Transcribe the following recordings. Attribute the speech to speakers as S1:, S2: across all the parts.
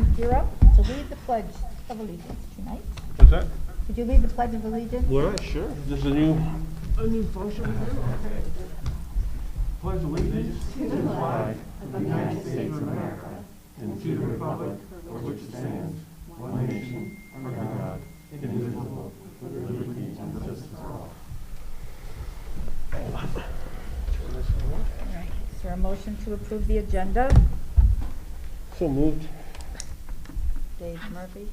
S1: think you're up to lead the Pledge of Allegiance tonight.
S2: What's that?
S1: Could you lead the Pledge of Allegiance?
S2: Well, sure. This is a new function. Okay. Pledge allegiance to the flag of the United States of America and to the republic for which it stands, one nation, under God, indivisible, with liberty and justice for all.
S1: All right. Is there a motion to approve the agenda?
S2: So moved.
S1: Dave Murphy. Is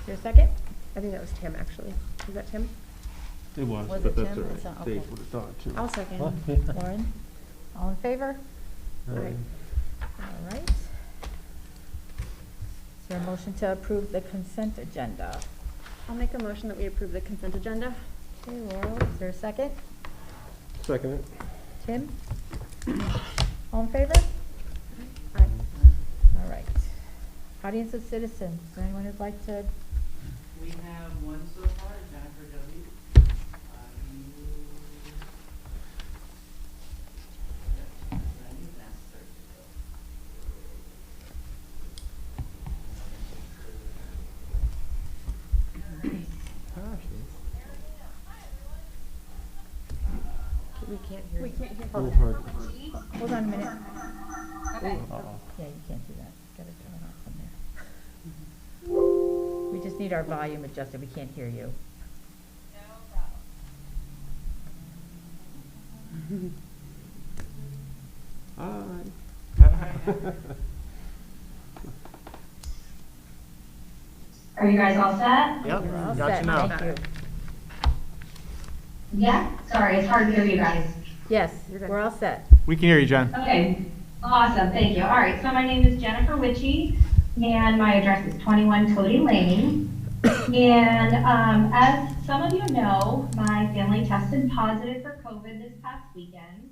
S1: there a second?
S3: I think that was Tim, actually. Was that Tim?
S2: It was,
S1: Was
S2: but
S1: it
S2: that's
S1: Tim?
S2: all
S1: It's not-
S2: right. Dave
S1: okay.
S2: would have thought too.
S3: I'll second.
S1: Lauren? All in favor?
S3: Aye.
S1: All right. Is there a motion to approve the consent agenda?
S3: I'll make a motion that we approve the consent agenda.
S1: Okay, Laurel, is there a second?
S2: Second it.
S1: Tim? All in favor?
S3: Aye.
S1: All right. Audience of citizens, is there anyone who'd like to?
S4: We have one so far, Jennifer W.
S3: We can't hear. We can't hear.
S2: Oh, hard.
S1: Hold on a minute.
S4: Okay.
S1: Yeah, you can't do that. Gotta turn it off from there. We just need our volume adjusted. We can't hear you.
S5: Are you guys all set?
S4: Yep,
S1: You're all
S4: got
S1: set.
S4: you now.
S1: Thank you.
S5: Yeah? Sorry, it's hard to hear you guys.
S1: Yes,
S3: You're good.
S1: we're all set.
S4: We can hear you, Jen.
S5: Okay, awesome, thank you. All right, so my name is Jennifer Witchy, and my address is 21 Cody Lane. And as some of you know, my family tested positive for COVID this past weekend.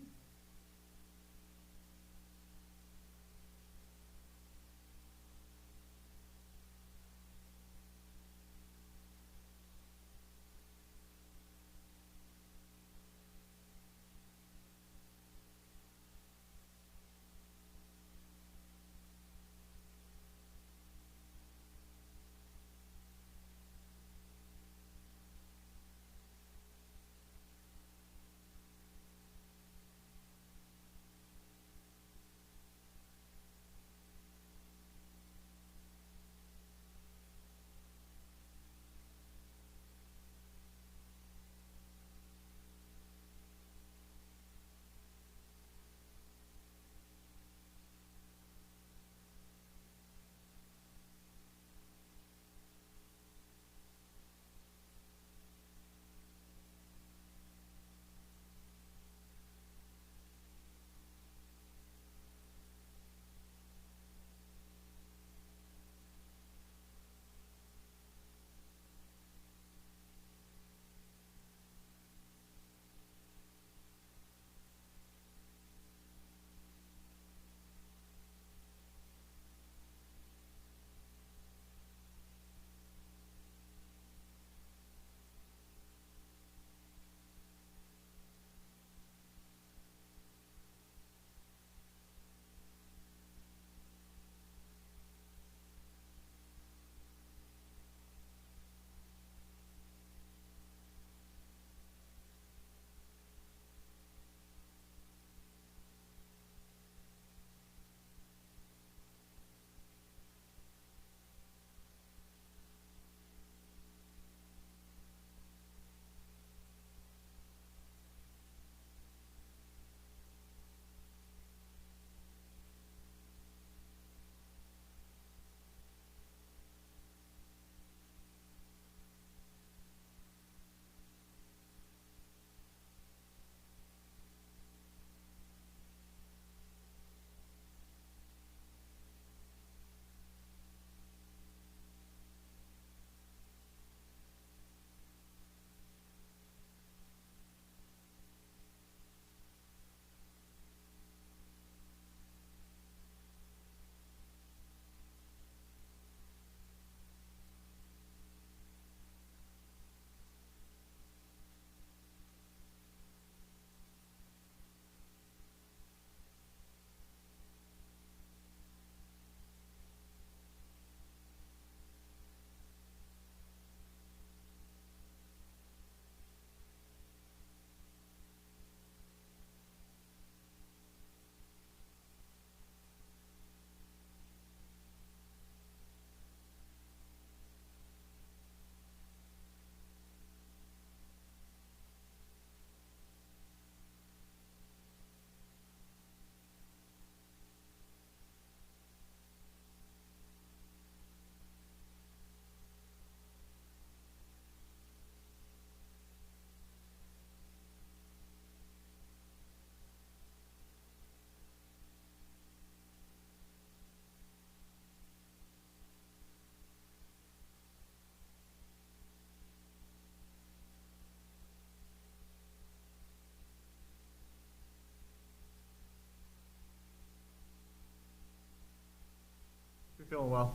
S6: you're feeling well.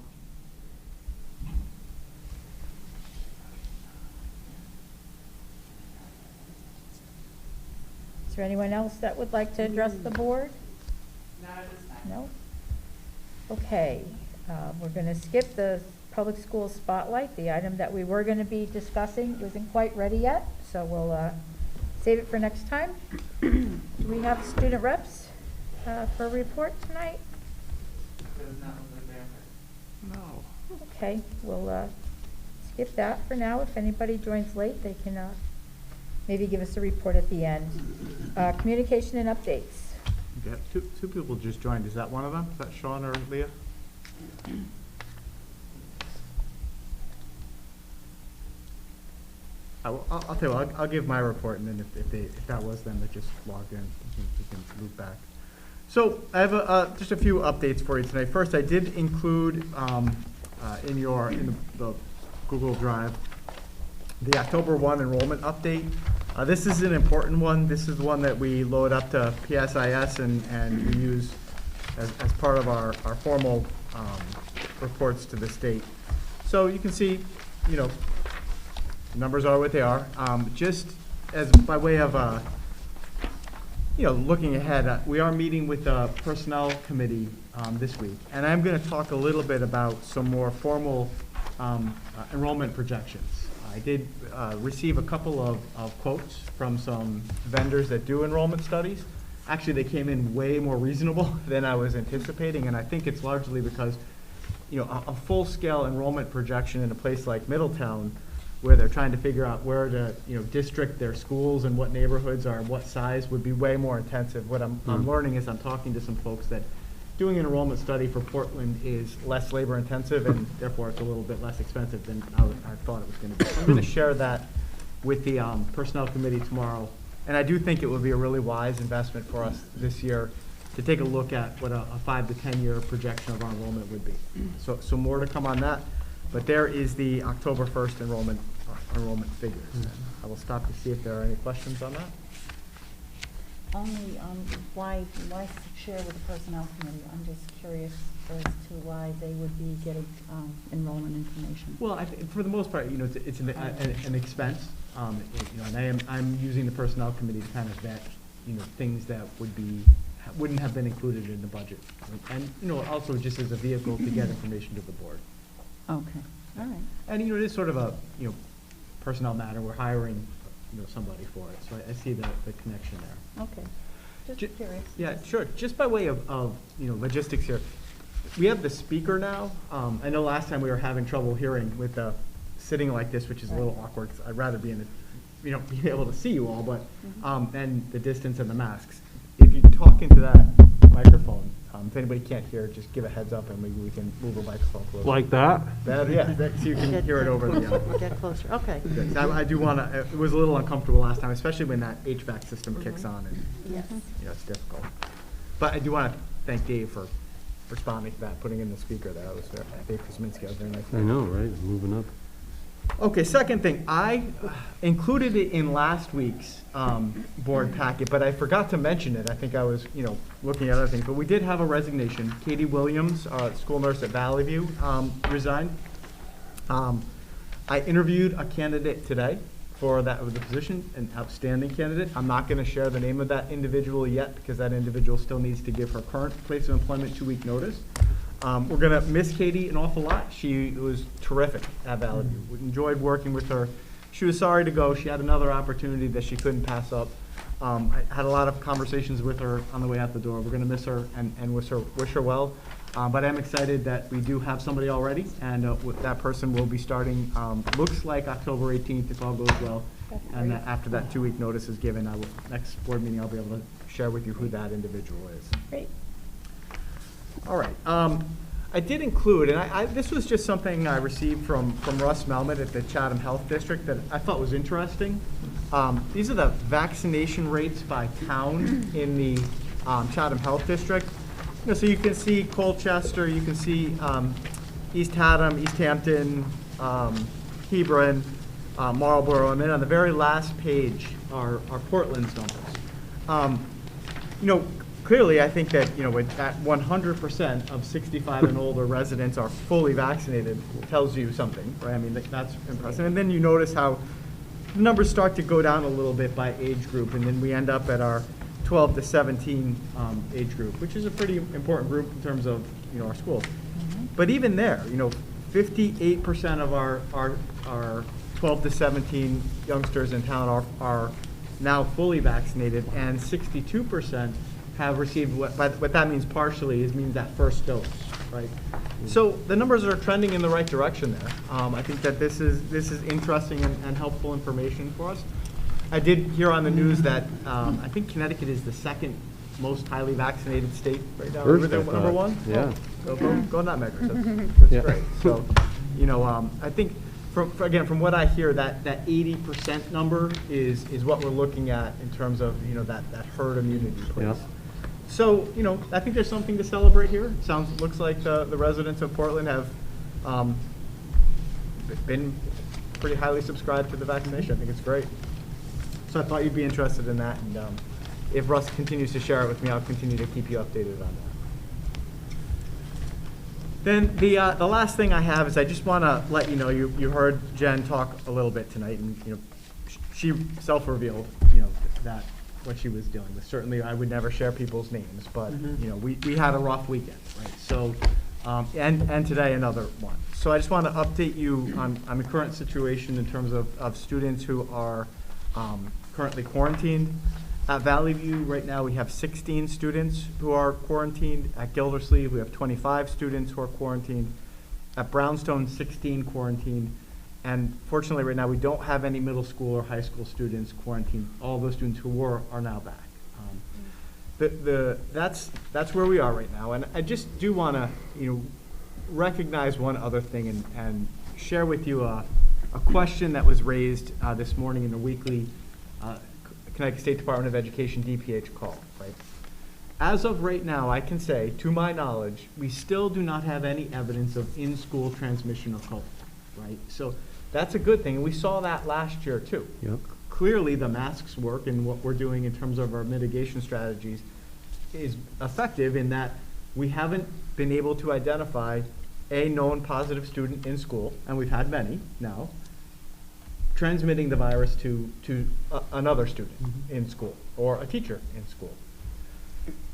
S1: Is there anyone else that would like to address the board?
S4: Not at this time.
S1: No? Okay, we're going to skip the public school spotlight. The item that we were going to be discussing isn't quite ready yet, so we'll save it for next time. Do we have student reps for a report tonight?
S4: Does not look like they are.
S6: No.
S1: Okay, we'll skip that for now. If anybody joins late, they can maybe give us a report at the end. Communication and updates.
S6: Okay, two people just joined. Is that one of them? Is that Sean or Leah? I'll tell you what, I'll give my report, and then if that was them that just logged in, we can loop back. So I have just a few updates for you tonight. First, I did include in the Google Drive the October 1 enrollment update. This is an important one. This is one that we load up to PSIS and we use as part of our formal reports to the state. So you can see, you know, numbers are what they are. Just as by way of, you know, looking ahead, we are meeting with the personnel committee this week, and I'm going to talk a little bit about some more formal enrollment projections. I did receive a couple of quotes from some vendors that do enrollment studies. Actually, they came in way more reasonable than I was anticipating, and I think it's largely because, you know, a full-scale enrollment projection in a place like Middletown, where they're trying to figure out where to, you know, district their schools and what neighborhoods are what size, would be way more intensive. What I'm learning is I'm talking to some folks that doing an enrollment study for Portland is less labor intensive, and therefore it's a little bit less expensive than I thought it was going to be. I'm going to share that with the personnel committee tomorrow, and I do think it would be a really wise investment for us this year to take a look at what a 5 to 10 year projection of our enrollment would be. So more to come on that, but there is the October 1st enrollment figures. I will stop to see if there are any questions on that.
S7: Only, why share with the personnel committee? I'm just curious as to why they would be getting enrollment information.
S6: Well, I think for the most part, you know, it's an expense, you know, and I'm using the personnel committee to kind of vet, you know, things that wouldn't have been included in the budget, and you know, also just as a vehicle to get information to the board.
S7: Okay, all right.
S6: And you know, it is sort of a, you know, personnel matter. We're hiring, you know, somebody for it, so I see the connection there.
S7: Okay, just curious.
S6: Yeah, sure. Just by way of you know, logistics here, we have the speaker now. I know last time we were having trouble hearing with sitting like this, which is a little awkward. 'Cause I'd rather be in a, you know, be able to see you all, but and the distance and the masks. If you talk into that microphone, if anybody can't hear, just give a heads up, and maybe we can move a microphone closer.
S2: Like that?
S6: Yeah, so you can hear it over the.
S7: Get closer. Okay.
S6: Good. I do want to. It was a little uncomfortable last time, especially when that HVAC system kicks on, and
S7: Yes.
S6: you know, it's difficult. But I do want to thank Dave for responding to that, putting in the speaker there. That was Dave Kuzminski. That was very nice.
S2: I know, right? Moving up.
S6: Okay, second thing, I included it in last week's board packet, but I forgot to mention it. I think I was, you know, looking at other things, but we did have a resignation. Katie Williams, school nurse at Valley View, resigned. I interviewed a candidate today for the position, an outstanding candidate. I'm not going to share the name of that individual yet, because that individual still needs to give her current place of employment 2-week notice. We're going to miss Katie an awful lot. She was terrific at Valley View. We enjoyed working with her. She was sorry to go. She had another opportunity that she couldn't pass up. I had a lot of conversations with her on the way out the door. We're going to miss her and wish her well. But I'm excited that we do have somebody already, and that person will be starting, looks like October 18th if all goes well. And after that 2-week notice is given, next board meeting I'll be able to share with you who that individual is.
S1: Great.
S6: All right. I did include, and this was just something I received from Russ Melmet at the Chatham Health District that I thought was interesting. These are the vaccination rates by town in the Chatham Health District. You know, so you can see Colchester, you can see East Haddam, East Hampton, Hebron, Marlborough, and then on the very last page are Portland's numbers. You know, clearly, I think that, with that 100% of 65 and older residents are fully vaccinated tells you something, right? I mean, that's impressive. And then you notice how the numbers start to go down a little bit by age group, and then we end up at our 12 to 17 age group, which is a pretty important group in terms of, our schools. But even there, 58% of our 12 to 17 youngsters in town are now fully vaccinated, and 62% have received what that means partially means that first dose, right? So the numbers are trending in the right direction there. I think that this is interesting and helpful information for us. I did hear on the news that I think Connecticut is the second most highly vaccinated state right now.
S2: First,
S6: Number
S2: I thought.
S6: one?
S2: Yeah.
S6: Oh, go Nutmeggers. That's
S2: Yeah.
S6: great. So, I think from what I hear, that 80% number is what we're looking at in terms of, that herd immunity place.
S2: Yeah.
S6: So, I think there's something to celebrate here. Looks like the residents of Portland have been pretty highly subscribed to the vaccination. I think it's great. So I thought you'd be interested in that, and if Russ continues to share it with me, I'll continue to keep you updated on that. Then the last thing I have is I just want to let you know, you heard Jen talk a little bit tonight, and she self-revealed that what she was dealing with. Certainly, I would never share people's names, but we had a rough weekend, right? So, and today another one. So I just want to update you on the current situation in terms of students who are currently quarantined. At Valley View, right now, we have 16 students who are quarantined. At Gildersleeve, we have 25 students who are quarantined. At Brownstone, 16 quarantined. And fortunately, right now, we don't have any middle school or high school students quarantined. All those students who were are now back. That's where we are right now. And I just do want to, recognize one other thing and share with you a question that was raised this morning in the weekly Connecticut State Department of Education DPH call, right? As of right now, I can say, to my knowledge, we still do not have any evidence of in-school transmission of COVID, right? So that's a good thing, and we saw that last year too.
S2: Yep.
S6: Clearly, the masks work, and what we're doing in terms of our mitigation strategies is effective in that we haven't been able to identify a known positive student in school, and we've had many now, transmitting the virus to another student in school or a teacher in school.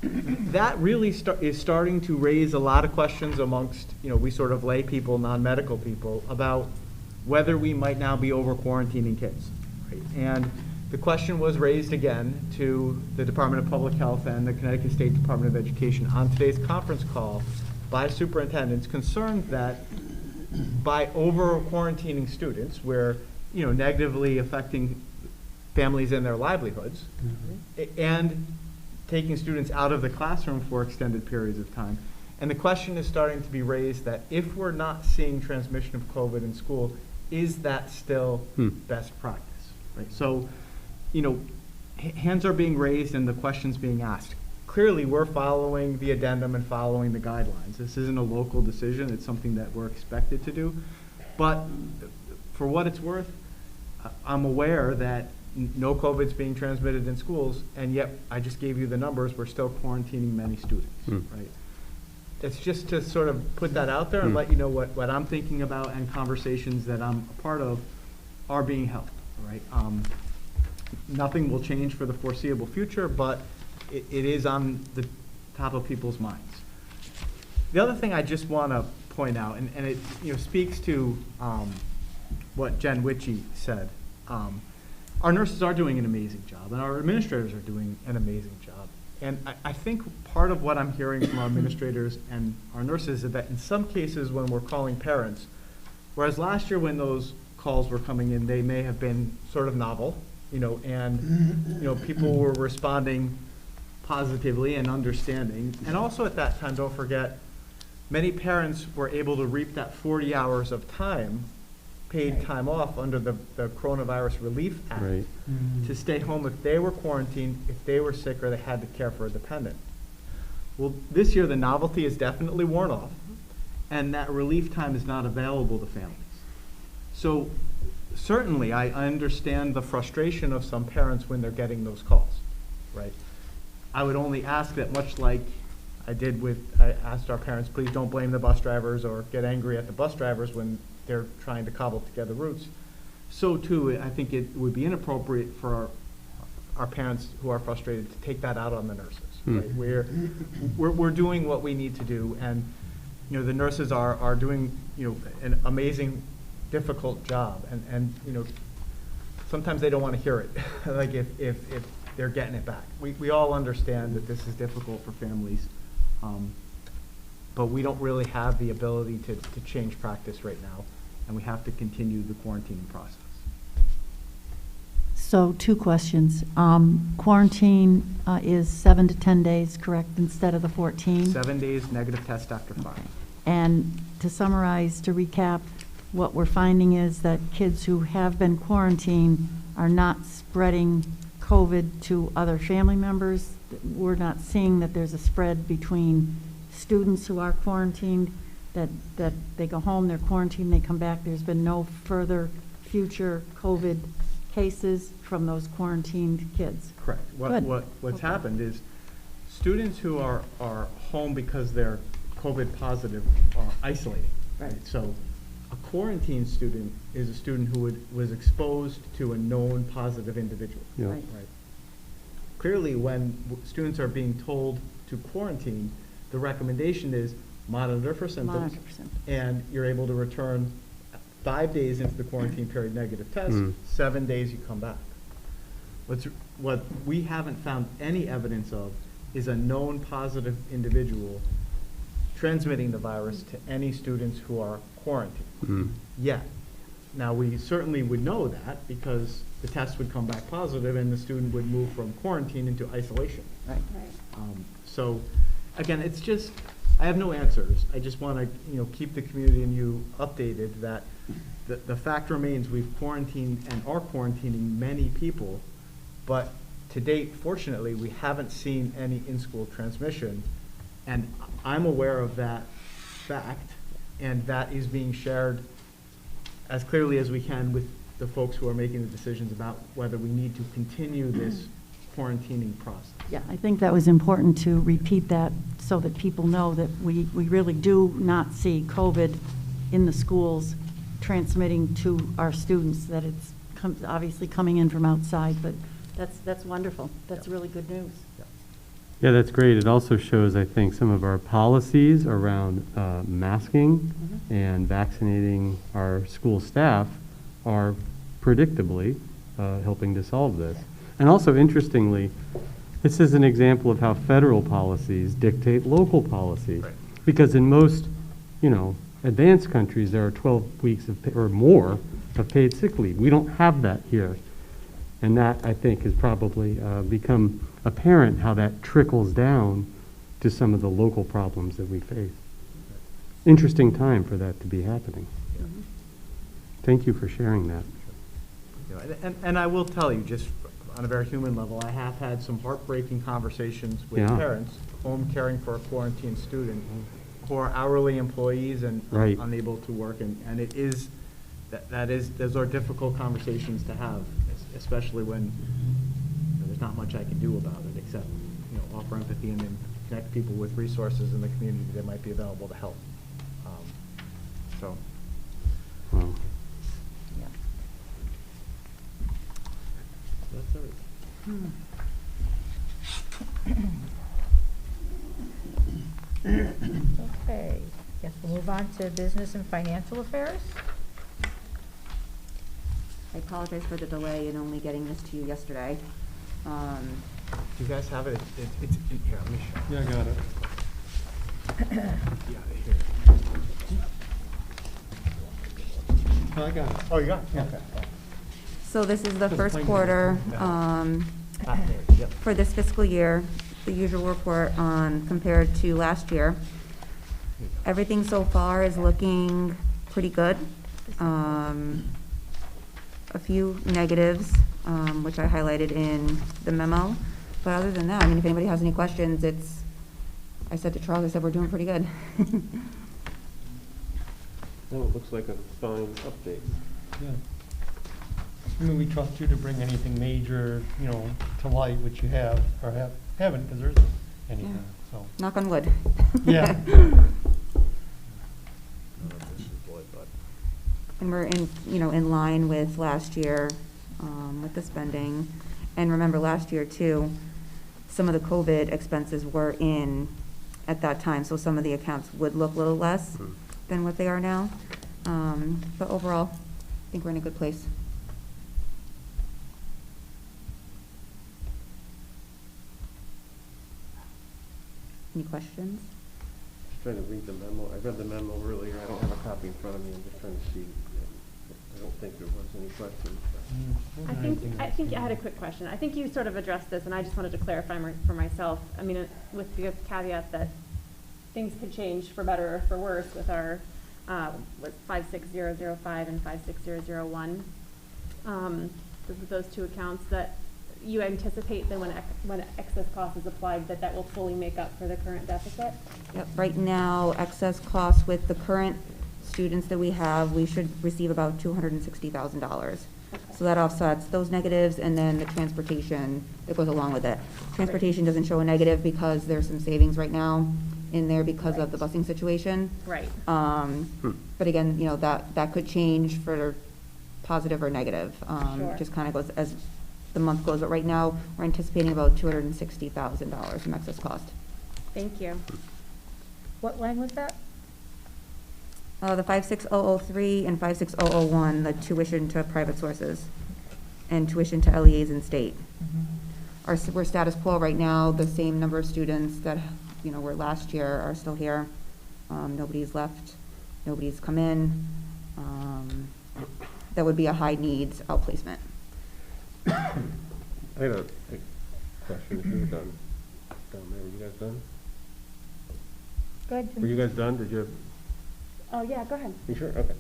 S6: That really is starting to raise a lot of questions amongst, we sort of lay people, non-medical people, about whether we might now be over-quarantining kids. Right? And the question was raised again to the Department of Public Health and the Connecticut State Department of Education on today's conference call by superintendents concerned that by over-quarantining students, where negatively affecting families and their livelihoods, and taking students out of the classroom for extended periods of time. And the question is starting to be raised that if we're not seeing transmission of COVID in school, is that still best practice? Right? So, hands are being raised and the questions being asked. Clearly, we're following the addendum and following the guidelines. This isn't a local decision. It's something that we're expected to do. But for what it's worth, I'm aware that no COVID's being transmitted in schools, and yet I just gave you the numbers. We're still quarantining many students, right? It's just to sort of put that out there and let you know what I'm thinking about, and conversations that I'm a part of are being held, right? Nothing will change for the foreseeable future, but it is on the top of people's minds. The other thing I just want to point out, and it speaks to what Jen Witchey said. Our nurses are doing an amazing job, and our administrators are doing an amazing job. And I think part of what I'm hearing from our administrators and our nurses is that in some cases when we're calling parents, whereas last year when those calls were coming in, they may have been sort of novel, and people were responding positively and understanding. And also at that time, don't forget, many parents were able to reap that 40 hours of time, paid time off under the Coronavirus Relief Act,
S2: Right.
S6: to stay home if they were quarantined, if they were sick, or they had to care for a dependent. Well, this year the novelty is definitely worn off, and that relief time is not available to families. So certainly I understand the frustration of some parents when they're getting those calls, right? I would only ask that, much like I asked our parents, please don't blame the bus drivers or get angry at the bus drivers when they're trying to cobble together routes. So too, I think it would be inappropriate for our parents who are frustrated to take that out on the nurses. Right? We're doing what we need to do, and the nurses are doing an amazing, difficult job, and sometimes they don't want to hear it. Like if they're getting it back. We all understand that this is difficult for families, but we don't really have the ability to change practice right now, and we have to continue the quarantining process.
S7: So 2 questions. Quarantine is 7 to 10 days, correct, instead of the 14?
S6: 7 days, negative test after 5.
S7: And to summarize, to recap, what we're finding is that kids who have been quarantined are not spreading COVID to other family members. We're not seeing that there's a spread between students who are quarantined, that they go home, they're quarantined, they come back. There's been no further future COVID cases from those quarantined kids.
S6: Correct. What's happened is students who are home because they're COVID positive are isolating.
S7: Right.
S6: So a quarantine student is a student who was exposed to a known positive individual.
S2: Yeah.
S7: Right.
S6: Clearly, when students are being told to quarantine, the recommendation is monitor for symptoms,
S7: Monitor for symptoms.
S6: and you're able to return 5 days into the quarantine period negative test, 7 days you come back. What we haven't found any evidence of is a known positive individual transmitting the virus to any students who are quarantined yet. Now, we certainly would know that because the test would come back positive and the student would move from quarantine into isolation.
S7: Right.
S6: So, again, it's just, I have no answers. I just want to, keep the community and you updated that the fact remains we've quarantined and are quarantining many people, but to date, fortunately, we haven't seen any in-school transmission, and I'm aware of that fact, and that is being shared as clearly as we can with the folks who are making the decisions about whether we need to continue this quarantining process.
S7: Yeah, I think that was important to repeat that so that people know that we really do not see COVID in the schools transmitting to our students, that it's obviously coming in from outside, but that's wonderful. That's really good news.
S2: Yeah, that's great. It also shows, I think, some of our policies around masking and vaccinating our school staff are predictably helping to solve this. And also, interestingly, this is an example of how federal policies dictate local policies.
S6: Right.
S2: Because in most, advanced countries, there are 12 weeks or more of paid sick leave. We don't have that here. And that, I think, has probably become apparent how that trickles down to some of the local problems that we face. Interesting time for that to be happening. Thank you for sharing that.
S6: And I will tell you, just on a very human level, I have had some heartbreaking conversations with
S2: Yeah.
S6: parents home caring for a quarantined student who are hourly employees and
S2: Right.
S6: unable to work, and it is, those are difficult conversations to have, especially when there's not much I can do about it except, offer empathy and then connect people with resources in the community that might be available to help. So.
S2: Wow.
S7: Yeah.
S6: That's everything.
S1: Okay, guess we'll move on to business and financial affairs.
S8: I apologize for the delay in only getting this to you yesterday.
S6: Do you guys have it? It's in here. Let me show you.
S2: Yeah, I got it.
S6: Yeah, here.
S2: I got it.
S6: Oh, you got it? Okay.
S8: So this is the first quarter
S6: Yep.
S8: for this fiscal year, the usual report compared to last year. Everything so far is looking pretty good. A few negatives, which I highlighted in the memo. But other than that, if anybody has any questions, I said to Charles, I said, we're doing pretty good.
S9: Well, it looks like a fine update.
S2: Yeah. I mean, we trust you to bring anything major, you know, to light, which you have, or haven't, because there isn't anything, so.
S8: Knock on wood.
S2: Yeah.
S8: And we're in, you know, in line with last year, with the spending. And remember, last year too, some of the COVID expenses were in at that time, so some of the accounts would look a little less than what they are now. But overall, I think we're in a good place. Any questions?
S2: Just trying to read the memo. I read the memo earlier. I don't have a copy in front of me. I'm just trying to see. I don't think there was any questions.
S3: I think I had a quick question. I think you sort of addressed this, and I just wanted to clarify for myself. I mean, with the caveat that things could change for better or for worse with our, 56005 and 56001. Those two accounts that you anticipate that when excess cost is applied, that will fully make up for the current deficit?
S8: Yep, right now, excess costs with the current students that we have, we should receive about $260,000. So that offsets those negatives and then the transportation that goes along with it. Transportation doesn't show a negative because there's some savings right now in there because of the busing situation.
S3: Right.
S8: But again, you know, that could change for positive or negative.
S3: Sure.
S8: Just kind of goes as the month goes, but right now, we're anticipating about $260,000 in excess cost.
S3: Thank you.
S1: What line was that?
S8: The 56003 and 56001, the tuition to private sources and tuition to LEAs in state. We're status quo right now. The same number of students that, you know, were last year are still here. Nobody's left. Nobody's come in. That would be a high needs outplacement.
S2: I had a question. If you were done down there, were you guys done?
S1: Go ahead, Jim.
S2: Were you guys done? Did you have?
S3: Oh, yeah, go ahead.
S2: You sure? Okay.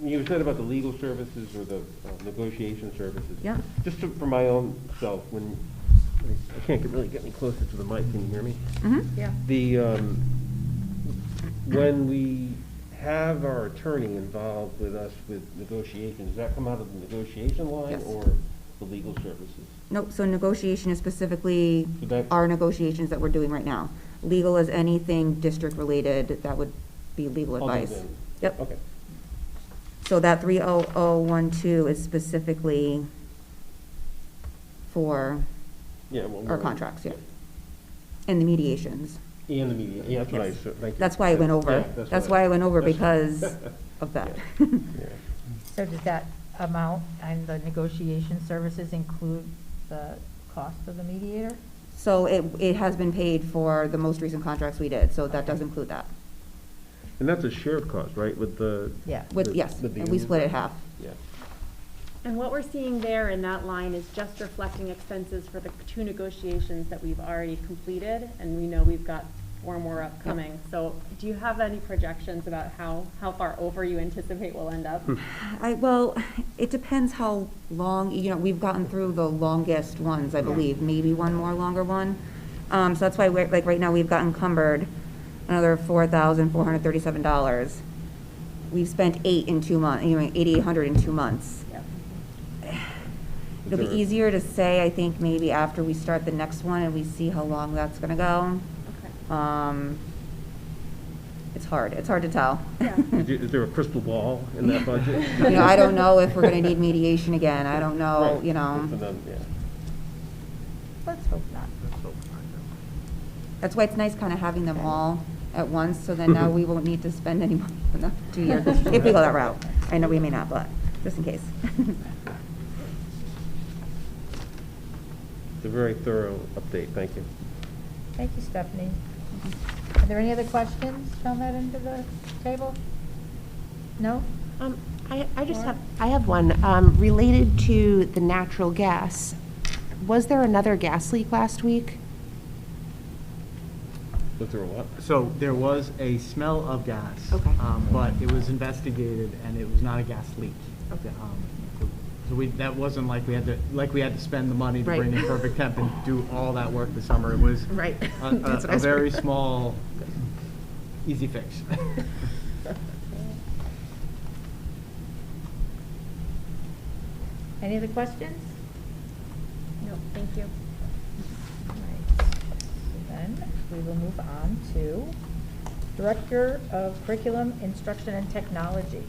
S2: You said about the legal services or the negotiation services.
S8: Yeah.
S2: Just for my own self, when I can't really get any closer to the mic, can you hear me?
S8: Mm-hmm.
S1: Yeah.
S2: When we have our attorney involved with us with negotiations, does that come out of the negotiation line
S8: Yes.
S2: or the legal services?
S8: Nope, so negotiation is specifically
S2: So that-
S8: our negotiations that we're doing right now. Legal is anything district related, that would be legal
S2: Other
S8: advice.
S2: than-
S8: Yep.
S2: Okay.
S8: So that 30012 is specifically for
S2: Yeah. Well,
S8: our contracts, yeah. And the mediations.
S2: And the media. Yeah, that's what I
S8: Yes.
S2: said. Thank you.
S8: That's why I went over.
S2: Yeah,
S8: That's why I went over
S2: that's-
S8: because of that.
S2: Yeah.
S1: So does that amount and the negotiation services include the cost of the mediator?
S8: So it has been paid for the most recent contracts we did, so that does include that.
S2: And that's a shared cost, right, with the?
S1: Yeah.
S8: Yes,
S2: with the
S8: and we
S2: union?
S8: split it half.
S2: Yeah.
S3: And what we're seeing there in that line is just reflecting expenses for the two negotiations that we've already completed, and we know we've got 4 more upcoming. So do you have any projections about how far over you anticipate we'll end up?
S8: Well, it depends how long, you know, we've gotten through the longest ones, I believe, maybe one more longer one. So that's why we're, like, right now, we've got encumbered another $4,437. We've spent 8 in 2 months, you know, 8,800 in 2 months.
S3: Yep.
S8: It'll be easier to say, I think, maybe after we start the next one and we see how long that's gonna go.
S3: Okay.
S8: It's hard to tell.
S3: Yeah.
S2: Is there a crystal ball in that budget?
S8: You know, I don't know if we're gonna need mediation again, I don't know,
S2: Right.
S8: you know.
S2: So then, yeah.
S1: Let's hope not.
S8: That's why it's nice kind of having them all at once, so then now we won't need to spend any money for the 2 years, if we go that route. I know we may not, but just in case.
S2: It's a very thorough update. Thank you.
S1: Thank you, Stephanie. Are there any other questions from that end of the table? No?
S9: I just
S1: Laura?
S9: have one, related to the natural gas. Was there another gas leak last week?
S2: Was there a what?
S6: So there was a smell of gas.
S9: Okay.
S6: But it was investigated and it was not a gas leak.
S9: Okay.
S6: So that wasn't like we had to spend the money to
S9: Right.
S6: bring in perfect temp and do all that work this summer. It was
S9: Right.
S6: a
S9: That's what I was
S6: very
S9: worried.
S6: small, easy fix.
S1: Any other questions?
S3: No, thank you.
S1: Right. So then, we will move on to Director of Curriculum, Instruction, and Technology.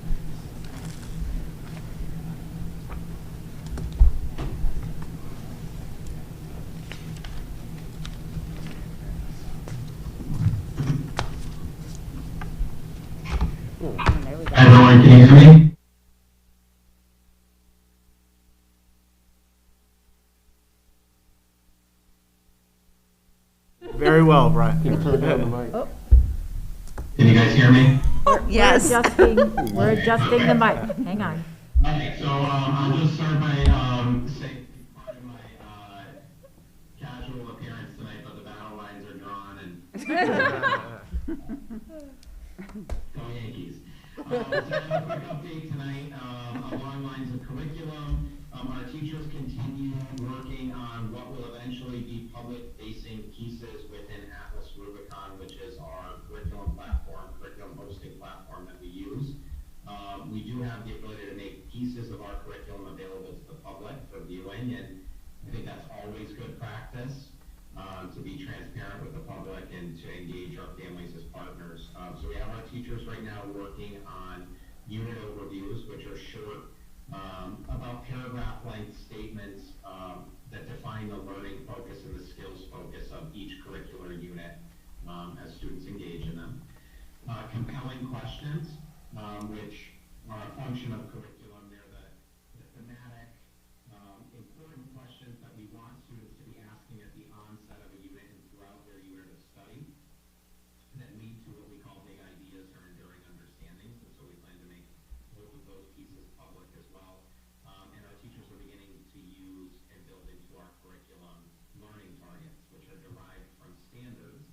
S1: There we go.
S10: Everyone, can you hear me?
S6: Very well, Brian.
S2: Can you turn down the mic?
S1: Oh,
S10: Can you guys hear me?
S9: Yes.
S1: we're adjusting the mic. Hang on.
S10: Okay, so I'll just start by saying, pardon my casual appearance tonight, but the battle lines are drawn and go Yankees. So I have a quick update tonight along lines of curriculum. Our teachers continue working on what will eventually be public-facing pieces within Atlas Rubicon, which is our curriculum platform, curriculum hosting platform that we use. We do have the ability to make pieces of our curriculum available to the public for viewing, and I think that's always good practice to be transparent with the public and to engage our families as partners. So we have our teachers right now working on unit overviews, which are short, about paragraph length statements that define the learning focus and the skills focus of each curricular unit as students engage in them. Compelling questions, which are a function of curriculum. They're the thematic, important questions that we want students to be asking at the onset of a unit and throughout their unit of study that lead to what we call big ideas or enduring understandings. And so we plan to make both of those pieces public as well. And our teachers are beginning to use and build into our curriculum learning targets, which are derived from standards.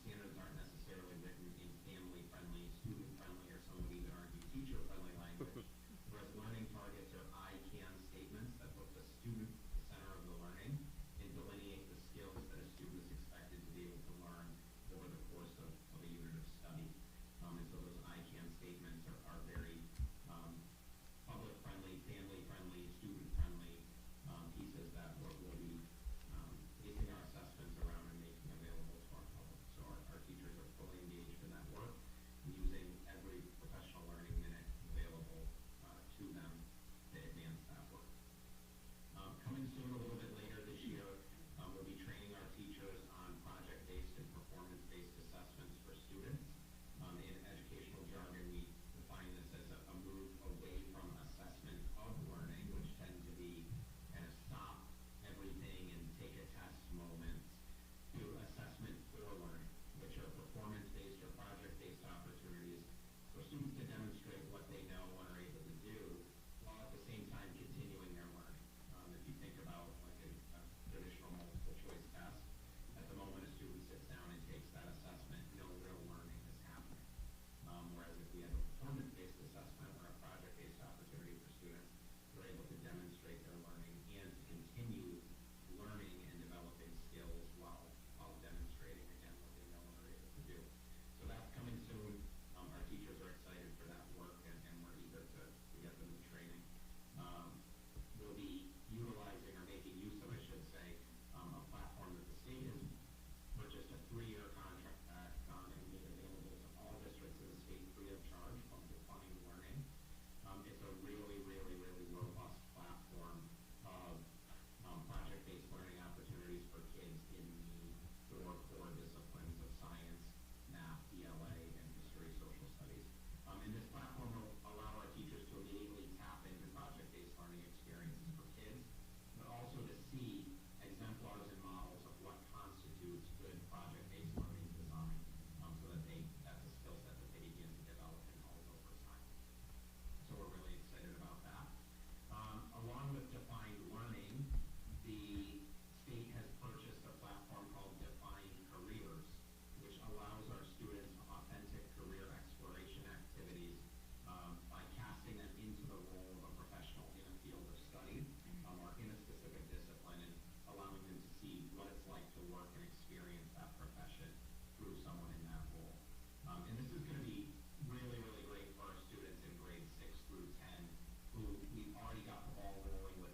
S10: Standards aren't necessarily written in family-friendly, student-friendly, or some would even argue teacher-friendly language, whereas learning targets are I can statements that put the student at the center of the learning and delineate the skills that a student is expected to be able to learn over the course of a unit of study. And so those I can statements are very public-friendly, family-friendly, student-friendly pieces that we'll be basing our assessments around and making available to our public. So our teachers are fully engaged in that work, using every professional learning minute available to them to advance that work. Coming soon, a little bit later this year, we'll be training our teachers on project-based and performance-based assessments for students. In educational jargon, we define this as a move away from assessment of learning, which tend to be kind of stop everything and take a test moments, to assessment for learning, which are performance-based or project-based opportunities for students to demonstrate what they know and are able to do, while at the same time continuing their learning. If you think about like a traditional multiple choice test, at the moment a student sits down and takes that assessment, no real learning is happening. Whereas if we have a performance-based assessment or a project-based opportunity for students, they're able to demonstrate their learning and to continue learning and developing skills while demonstrating again what they know and are able to do. So that's coming soon. Our teachers are excited for that work and we're eager to get them in training. We'll be utilizing or making use of, I should say, a platform that the state has purchased a 3-year contract on and made available to all districts in the state free of charge called Defined Learning. It's a really, really, really robust platform of project-based learning opportunities for kids in the 4 core disciplines of science, math, ELA, and history, social studies. And this platform will allow our teachers to immediately tap into project-based learning experiences for kids, but also to see exemplars and models of what constitutes good project-based learning design, so that that's a skill set that they begin to develop and hold over time. So we're really excited about that. Along with Defined Learning, the state has purchased a platform called Defined Careers, which allows our students authentic career exploration activities by casting them into the role of a professional in a field of study or in a specific discipline and allowing them to see what it's like to work and experience that profession through someone in that role. And this is going to be really, really great for our students in grades 6 through 10 who we've already got the ball rolling with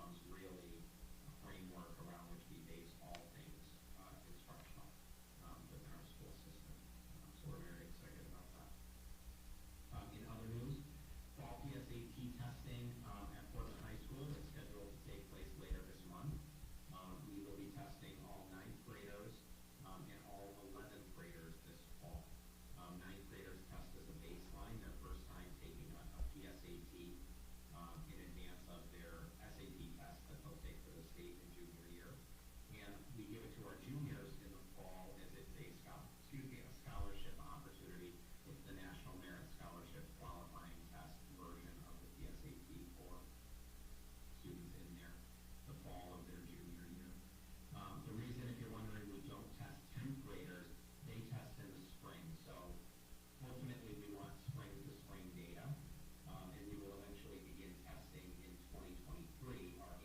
S10: becomes really a framework around which we base all things instructional within our school system. So we're very excited about that. In other news, fall PSAT testing at Portland High School is scheduled to take place later this month. We will be testing all 9th graders and all 11th graders this fall. 9th graders test as a baseline, their first time taking a PSAT in advance of their SAT test that they'll take for the state in junior year. And we give it to our juniors in the fall as it's a scholarship opportunity. It's the National Merit Scholarship qualifying test version of the PSAT for students in the fall of their junior year. The reason, if you're wondering, we don't test 10th graders, they test in the spring. So ultimately, we want spring to spring data, and we will eventually begin testing in 2023 our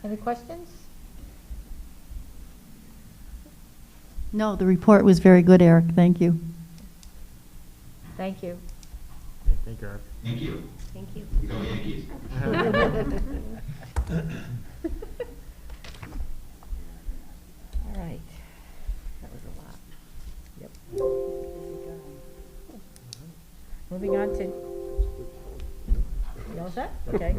S1: Any questions?
S7: No, the report was very good, Eric. Thank you.
S1: Thank you.
S6: Okay, thank you, Eric.
S10: Thank you.
S9: Thank you.
S10: Go Yankees.
S1: All right. That was a lot. Yep. Moving on to, you all set? Okay.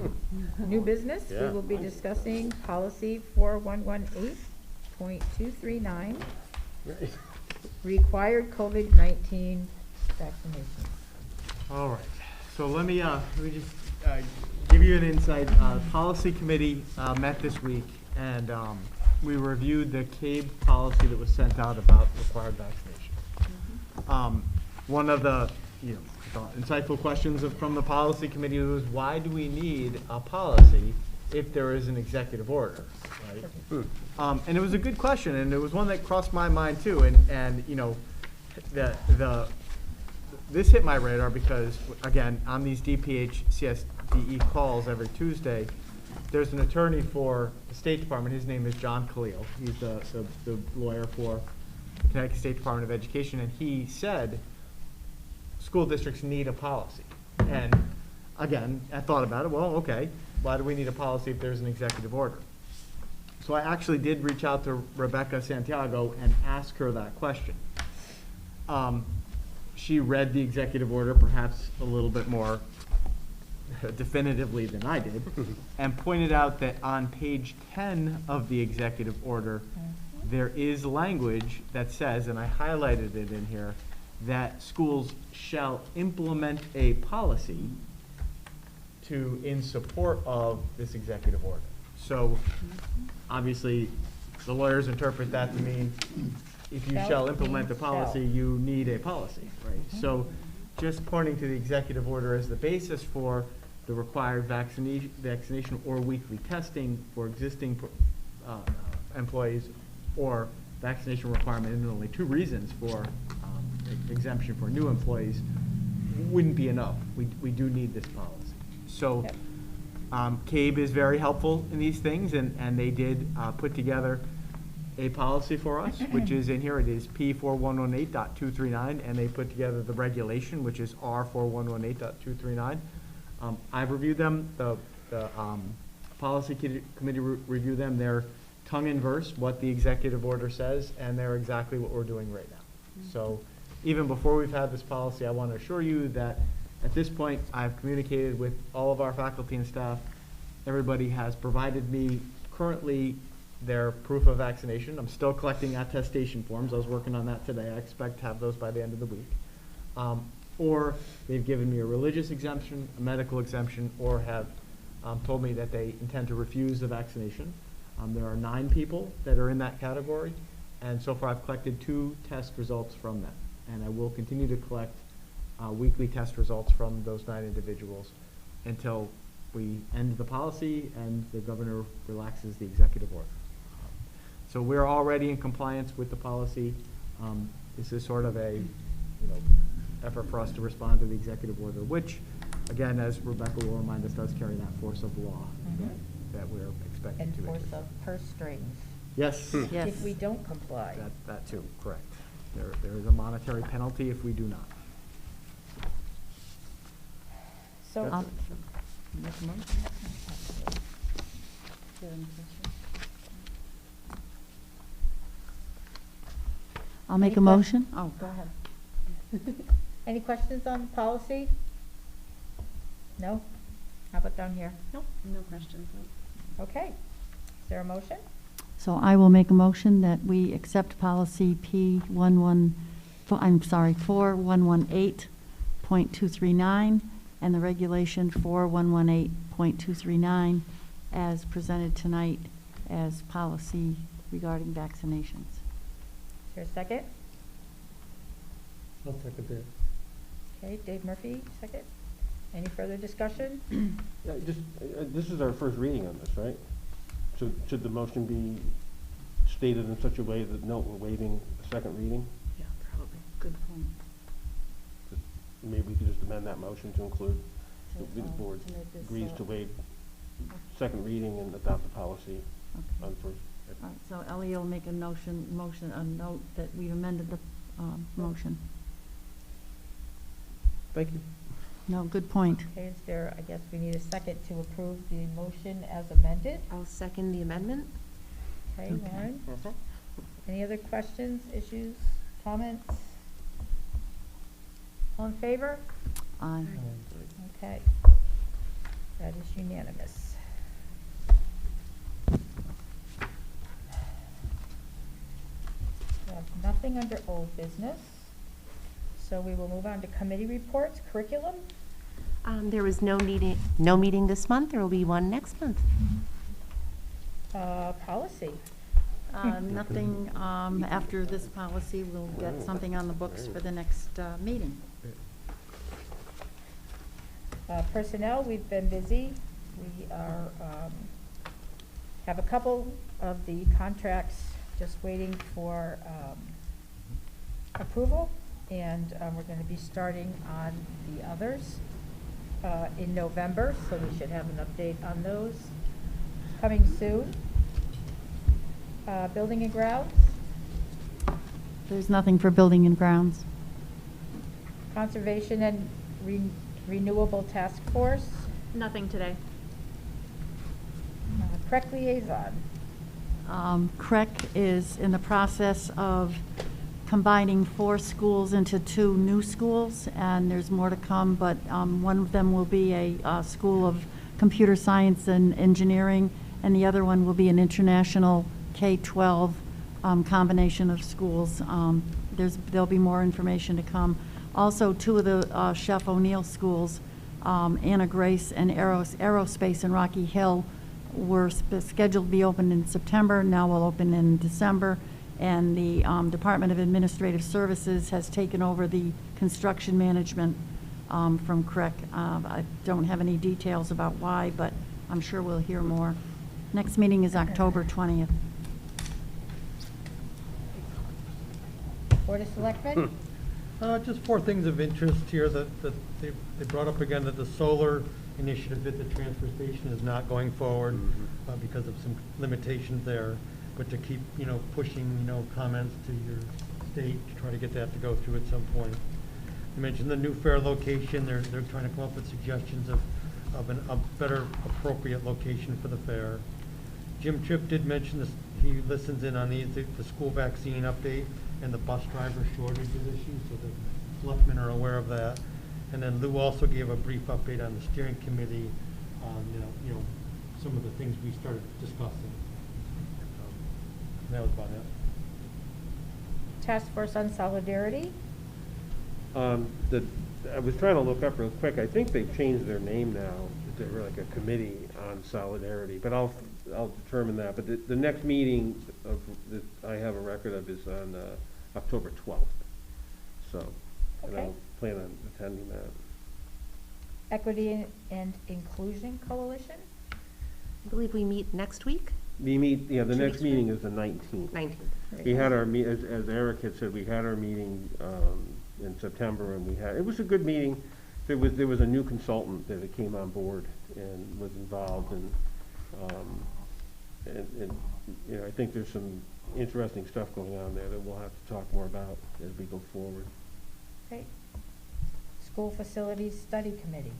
S1: New business, we
S2: Yeah.
S1: will be discussing policy 4118.239, required COVID-19 vaccinations.
S6: All right, so let me just give you an insight. Policy committee met this week, and we reviewed the CABE policy that was sent out about required vaccination. One of the, insightful questions from the policy committee was, why do we need a policy if there is an executive order, right? And it was a good question, and it was one that crossed my mind too, and this hit my radar because, again, on these DPH-CSDE calls every Tuesday, there's an attorney for the State Department. His name is John Khalil. He's the lawyer for the Connecticut State Department of Education, and he said school districts need a policy. And again, I thought about it. Well, okay, why do we need a policy if there's an executive order? So I actually did reach out to Rebecca Santiago and ask her that question. She read the executive order perhaps a little bit more definitively than I did, and pointed out that on page 10 of the executive order, there is language that says, and I highlighted it in here, that schools shall implement a policy in support of this executive order. So obviously, the lawyers interpret that to mean if you shall implement the policy, you need a policy, right? So just pointing to the executive order as the basis for the required vaccination or weekly testing for existing employees, or vaccination requirement in only 2 reasons for exemption for new employees, wouldn't be enough. We do need this policy. So CABE is very helpful in these things, and they did put together a policy for us, which is in here. It is P4118.239, and they put together the regulation, which is R4118.239. I've reviewed them. The policy committee reviewed them. They're tongue in verse what the executive order says, and they're exactly what we're doing right now. So even before we've had this policy, I want to assure you that at this point, I've communicated with all of our faculty and staff. Everybody has provided me currently their proof of vaccination. I'm still collecting attestation forms. I was working on that today. I expect to have those by the end of the week. Or they've given me a religious exemption, a medical exemption, or have told me that they intend to refuse the vaccination. There are 9 people that are in that category, and so far I've collected 2 test results from them. And I will continue to collect weekly test results from those 9 individuals until we end the policy and the governor relaxes the executive order. So we're already in compliance with the policy. This is sort of a effort for us to respond to the executive order, which, again, as Rebecca will remind us, does carry that force of law that we're expecting
S1: And
S6: to.
S1: force of purse strings.
S6: Yes.
S7: Yes.
S1: If we don't comply.
S6: That too, correct. There is a monetary penalty if we do not.
S1: So,
S7: I'll make a motion. I'll make a motion. Oh,
S1: go ahead. Any questions on policy? No? How about down here?
S3: Nope, no questions.
S1: Okay. Is there a motion?
S7: So I will make a motion that we accept policy P4118.239 and the regulation 4118.239 as presented tonight as policy regarding vaccinations.
S1: Is there a second?
S2: I'll second that.
S1: Okay, Dave Murphy, second. Any further discussion?
S2: Yeah, this is our first reading on this, right? So should the motion be stated in such a way that, no, we're waiving a second reading?
S7: Yeah, probably. Good point.
S2: Maybe we could just amend that motion to include the board
S7: To make this,
S2: agrees to waive second reading and adopt the policy on first.
S7: All right, so Ellie will make a a note that we've amended the motion.
S2: Thank you.
S7: No, good point.
S1: Okay, is there, I guess we need a second to approve the motion as amended.
S9: I'll second the amendment.
S1: Okay, Lauren? Any other questions, issues, comments? All in favor?
S7: Aye.
S1: Okay. That is unanimous. We have nothing under old business. So we will move on to committee reports, curriculum.
S9: There was no meeting this month. There will be one next month.
S1: Policy.
S7: Nothing, after this policy, we'll get something on the books for the next meeting.
S1: Personnel, we've been busy. We are, have a couple of the contracts just waiting for approval, and we're going to be starting on the others in November, so we should have an update on those coming soon. Building and grounds,
S7: There's nothing for building and grounds.
S1: conservation and renewable task force,
S3: Nothing today.
S1: CREC liaison.
S7: CREC is in the process of combining 4 schools into 2 new schools, and there's more to come, but one of them will be a school of computer science and engineering, and the other one will be an international K-12 combination of schools. There'll be more information to come. Also, 2 of the Chef O'Neill schools, Anna Grace and Aerospace in Rocky Hill, were scheduled to be opened in September, now will open in December, and the Department of Administrative Services has taken over the construction management from CREC. I don't have any details about why, but I'm sure we'll hear more. Next meeting is October 20th.
S1: Board of Selectmen?
S11: Just 4 things of interest here that they brought up again, that the solar initiative at the transfer station is not going forward because of some limitations there, but to keep, pushing, comments to your state to try to get that to go through at some point. You mentioned the new fair location. They're trying to come up with suggestions of a better appropriate location for the fair. Jim Tripp did mention this, he listens in on the school vaccine update and the bus driver shortage issue, so the selectmen are aware of that. And then Lou also gave a brief update on the steering committee on, some of the things we started discussing. That was about it.
S1: Task Force on Solidarity?
S2: I was trying to look up real quick. I think they've changed their name now. They're like a committee on solidarity, but I'll determine that. But the next meeting that I have a record of is on October 12th. So, and
S1: Okay.
S2: I'll plan on attending that.
S1: Equity and Inclusion Coalition?
S9: I believe we meet next week,
S2: We meet, the
S9: 2
S2: next
S9: weeks
S2: meeting is the 19th.
S9: 19th.
S2: We had our as Eric had said, we had our meeting in September, and it was a good meeting. There was a new consultant that came on board and was involved, and I think there's some interesting stuff going on there that we'll have to talk more about as we go forward.
S1: Great. School Facilities Study Committee.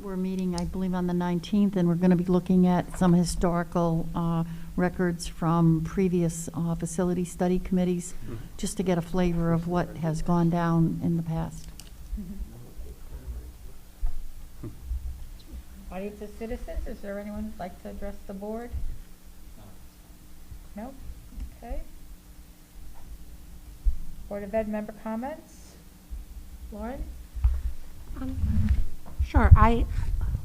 S7: We're meeting, I believe, on the 19th, and we're going to be looking at some historical records from previous facility study committees, just to get a flavor of what has gone down in the past.
S1: Audience of Citizens, is there anyone who'd like to address the board? No? Okay. Board of Ed member comments? Lauren?
S9: Sure.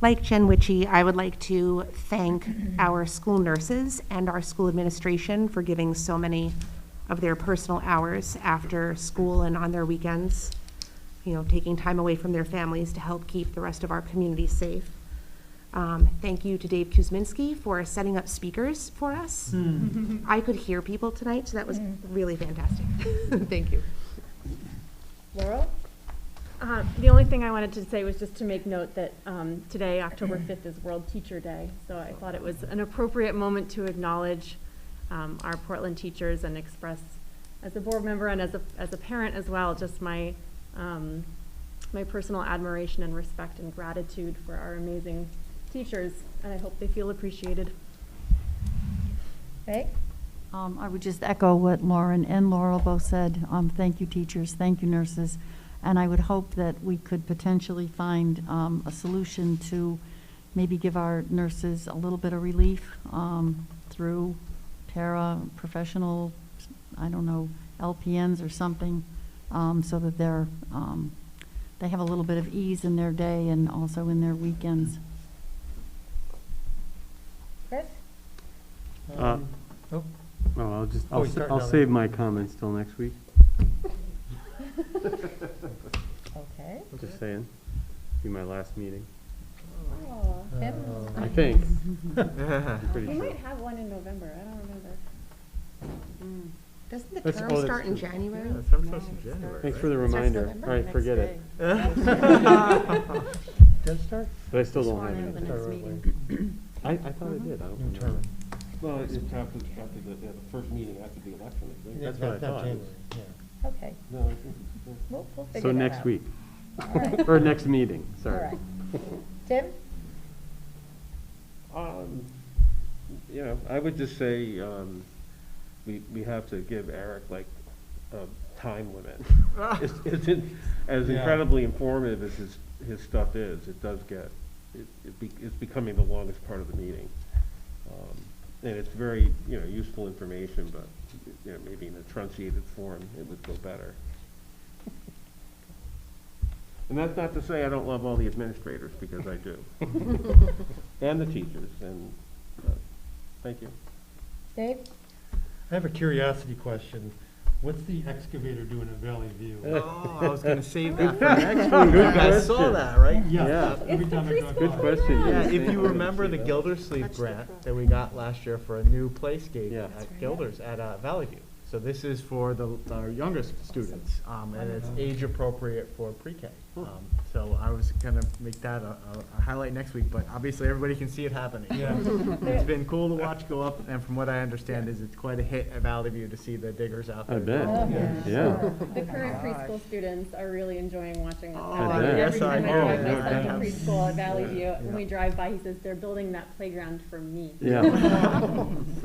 S9: Like Jen Witchy, I would like to thank our school nurses and our school administration for giving so many of their personal hours after school and on their weekends, taking time away from their families to help keep the rest of our community safe. Thank you to Dave Kuzminski for setting up speakers for us. I could hear people tonight, so that was really fantastic. Thank you.
S1: Laurel?
S3: The only thing I wanted to say was just to make note that today, October 5th, is World Teacher Day. So I thought it was an appropriate moment to acknowledge our Portland teachers and express, as a board member and as a parent as well, just my my personal admiration and respect and gratitude for our amazing teachers. And I hope they feel appreciated.
S1: Okay.
S7: I would just echo what Lauren and Laurel both said. Thank you, teachers. Thank you, nurses. And I would hope that we could potentially find a solution to maybe give our nurses a little bit of relief through professional, I don't know, LPNs or something, so that they have a little bit of ease in their day and also in their weekends.
S1: Chris?
S11: Oh,
S2: Oh,
S11: Oh, he's starting
S2: I'll
S11: on
S2: save
S11: that.
S2: my comments till next week.
S1: Okay.
S2: Just saying. Be my last meeting.
S3: Oh,
S1: Tim?
S2: I think.
S6: Yeah.
S2: I'm pretty
S3: we
S2: sure.
S3: might have one in November. I don't remember.
S9: Doesn't the
S2: That's-
S9: term
S2: oh, that's
S9: start in
S2: true.
S9: January?
S6: Yeah, it's starts in January.
S2: Thanks for the
S9: Starts
S2: reminder.
S9: November?
S2: All right, forget it.
S11: Does start?
S2: But I still don't
S3: Sworn
S2: have
S3: in the
S2: it.
S3: next
S11: Start
S3: meeting.
S2: I thought I did. I don't
S11: New term.
S2: remember.
S12: Well, it's after the first meeting after the election, I think.
S2: That's what I
S11: Not
S2: thought.
S11: January, yeah.
S1: Okay.
S12: No, I think it's,
S1: We'll figure
S2: So
S1: that
S2: next
S1: out.
S2: week.
S1: All right.
S2: Or next meeting,
S1: All
S2: sorry.
S1: right. Tim?
S12: you know, I would just say, we have to give Eric like a time limit. As
S11: Yeah.
S12: incredibly informative as his stuff is, it does get, it's becoming the longest part of the meeting. And it's very, useful information, but, maybe in a truncated form, it would go better. And that's not to say I don't love all the administrators, because I do. And the teachers, and, thank you.
S1: Dave?
S11: I have a curiosity question. What's the excavator doing at Valley View?
S6: Oh, I was gonna save that for next week. You guys saw that, right?
S2: Yeah.
S11: Every time I drive
S2: Good
S11: by.
S2: question.
S6: Yeah,
S2: Didn't
S6: if
S2: think
S6: you
S2: I would
S6: remember
S2: see
S6: the
S2: that.
S6: Gildersleeve grant that we got last year for a new playscape
S2: Yeah.
S6: at Gilders at Valley View. So this is for our youngest students, and it's age appropriate for pre-K. So I was gonna make that a highlight next week, but obviously everybody can see it happening.
S11: Yeah.
S6: It's been cool to watch go up, and from what I understand is it's quite a hit at Valley View to see the diggers out there.
S2: I bet.
S1: Oh,
S2: Yeah.
S3: The current preschool students are really enjoying watching what's
S6: Oh,
S3: happening.
S2: yes,
S3: Every time
S6: I
S3: I
S6: know.
S3: drive my
S6: Yeah,
S3: son to
S6: yeah.
S3: preschool at Valley View,
S6: Yeah.
S3: when we drive by, he says, they're building that playground for me.
S2: Yeah.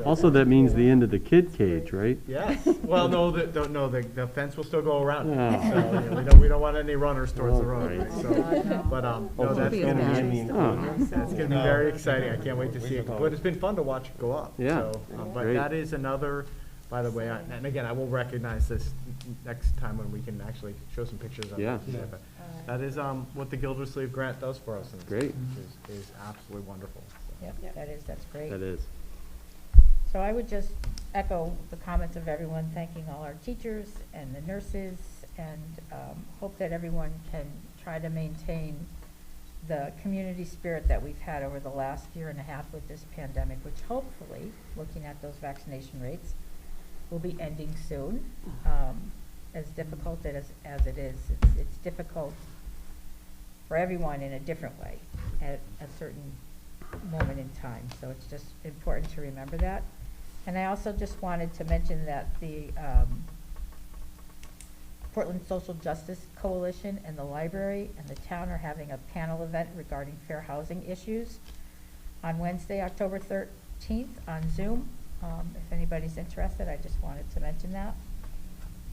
S2: Also, that means the end of the kid cage, right?
S6: Yes. Well, no, the fence will still go around. it.
S2: Oh.
S6: So, we don't want any runners towards the
S2: Oh,
S6: road.
S2: right.
S6: Right? So, but no, that's
S8: Hopefully
S6: gonna
S8: it's
S6: be.
S8: bad.
S6: That's gonna be very exciting. I can't wait to see it. But it's been fun to watch it go up.
S2: Yeah.
S6: So, but
S2: Great.
S6: that is another. By the way, and again, I will recognize this next time when we can actually show some pictures of
S2: Yeah.
S6: it. But that is what the Gildersleeve grant does for us. And it's-
S2: Great.
S6: Which is absolutely wonderful. So.
S1: Yep, that's great.
S2: That is.
S1: So I would just echo the comments of everyone, thanking all our teachers and the nurses, and hope that everyone can try to maintain the community spirit that we've had over the last year and a half with this pandemic, which hopefully, looking at those vaccination rates, will be ending soon. As difficult as it is, it's difficult for everyone in a different way at a certain moment in time. So it's just important to remember that. And I also just wanted to mention that the Portland Social Justice Coalition and the library and the town are having a panel event regarding fair housing issues on Wednesday, October 13th on Zoom. If anybody's interested, I just wanted to mention that.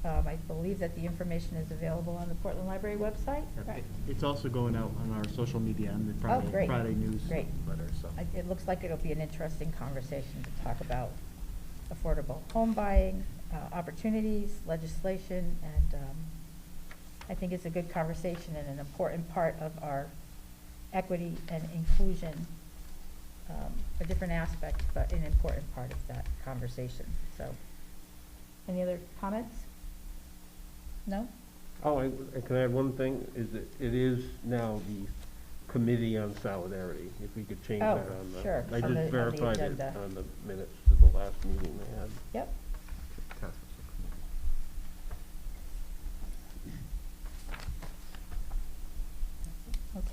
S1: I believe that the information is available on the Portland Library website. Right.
S6: It's also going out on our social media and the
S1: Oh, great.
S6: Friday newsletter.
S1: Great.
S6: So.
S1: It looks like it'll be an interesting conversation to talk about affordable home buying, opportunities, legislation, and I think it's a good conversation and an important part of our equity and inclusion, a different aspect, but an important part of that conversation. So, any other comments? No?
S12: Oh, can I add one thing? It is now the Committee on Solidarity, if we could change
S1: Oh,
S12: that on the.
S1: sure,
S12: I
S1: on
S12: just
S1: the
S12: verified it
S1: agenda.
S12: on the minutes to the last meeting they had.
S1: Yep.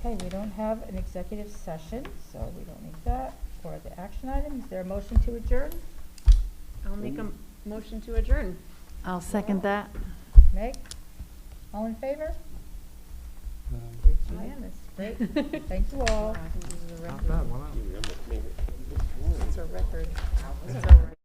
S1: Okay, we don't have an executive session, so we don't need that for the action items. Is there a motion to adjourn?
S3: I'll make a motion to adjourn.
S7: I'll second that.
S1: Meg? All in favor? Unanimous. Great. Thank you all.
S3: I think this is a
S6: Not
S3: record.
S6: bad, wow.
S3: It's a record. It's a record.